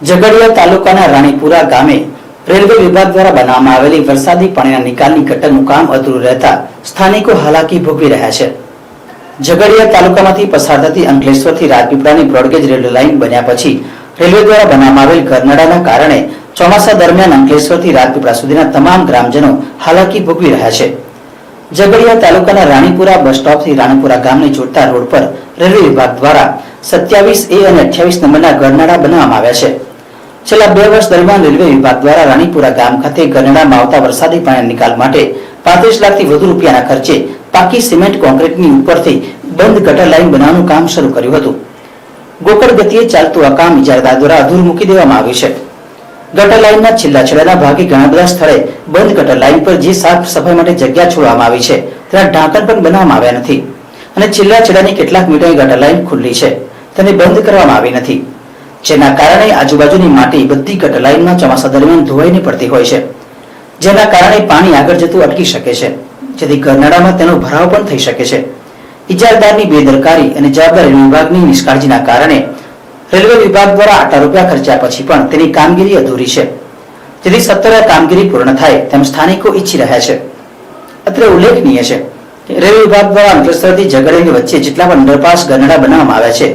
ઝઘડિયા તાલુકાના રાણીપુરા ગામે રેલવે વિભાગ દ્વારા બનાવવામાં આવેલી વરસાદી પાણીના નિકાલની ગટરનું કામ અધૂરું રહેતા સ્થાનિકો હાલાકી ભોગવી રહ્યા છે। ઝઘડિયા તાલુકામાંથી પસાર થતી અંકલેશ્વરથી રાજપીપળાની બ્રોડગેજ રેલવે લાઇન બન્યા પછી રેલવે દ્વારા બનાવવામાં આવેલ ગરનાળાના કારણે ચોમાસા દરમિયાન અંકલેશ્વરથી રાજપીપળા સુધીના તમામ ગ્રામજનો હાલાકી ભોગવી રહ્યા છે। ઝઘડિયા તાલુકાના રાણીપુરા બસ સ્ટોપથી રાણીપુરા ગામને જોડતા રોડ પર રેલવે વિભાગ દ્વારા 27A અને 28 નંબરના ગરનાળા બનાવવામાં આવ્યા છે। છેલ્લા 2 વર્ષ દરમિયાન રેલવે વિભાગ દ્વારા રાણીપુરા ગામ ખાતે ગરનાળામાં આવતા વરસાદી પાણીના નિકાલ માટે 35 લાખથી વધુ રૂપિયાના ખર્ચે પાકી સિમેન્ટ કોન્ક્રીટની ઉપરથી બંધ ગટર લાઇન બનાવવાનું કામ શરૂ કર્યું હતું। ગોકળ ગતિએ ચાલતું આ કામ ઇજારદાર દ્વારા અધૂરું મૂકી દેવામાં આવ્યું છે। ગટર લાઇનના છેલ્લા છેડાના ભાગે ઘણા બધા સ્થળે બંધ ગટર લાઇન પર જે સાફ સફાઈ માટે જગ્યા છોડવામાં આવી છે તેના ઢાંકણ પણ બનાવવામાં આવ્યા નથી અને છેલ્લા છેડાની કેટલાક મીટરની ગટર લાઇન ખુલ્લી છે તેને બંધ કરવામાં આવી નથી, જેના કારણે આજુબાજુની માટી બધી ગટર લાઇનમાં ચોમાસા દરમિયાન ધોવાઈને પડતી હોય છે, જેના કારણે પાણી આગળ જતું અટકી શકે છે, જેથી ગરનાળામાં તેનો ભરાવ પણ થઈ શકે છે। ઇજારદારની બેદરકારી અને જવાબદાર વિભાગની નિષ્કાળજીના કારણે રેલવે વિભાગ દ્વારા આટલા રૂપિયા ખર્ચ્યા પછી પણ તેની કામગીરી અધૂરી છે, જેથી સત્વરે કામગીરી પૂર્ણ થાય તેમ સ્થાનિકો ઈચ્છી રહ્યા છે। અત્રે ઉલ્લેખનીય છે કે રેલવે વિભાગ દ્વારા અંકલેશ્વરથી ઝઘડિયાની વચ્ચે જેટલા પણ અંડરપાસ ગરનાળા બનાવવામાં આવ્યા છે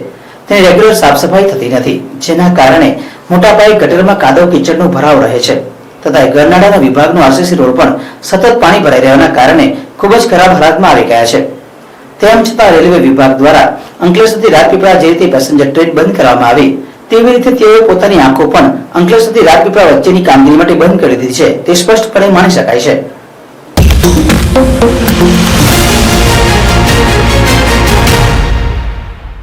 તેની રેગ્યુલર સાફ સફાઈ થતી નથી, જેના કારણે મોટા પાયે ગટરમાં કાદવ કીચડનો ભરાવ રહે છે તથા ગરનાળાના વિભાગનો આરસીસી રોડ પણ સતત પાણી ભરાઈ રહેવાના કારણે ખૂબ જ ખરાબ હાલતમાં આવી ગયા છે। તેમ છતાં રેલવે વિભાગ દ્વારા અંકલેશ્વરથી રાજપીપળા જે રીતે પેસેન્જર ટ્રેન બંધ કરવામાં આવી તેવી રીતે તેઓએ પોતાની આંખો પણ અંકલેશ્વરથી રાજપીપળા વચ્ચેની કામગીરી માટે બંધ કરી દીધી છે તે સ્પષ્ટપણે માની શકાય છે।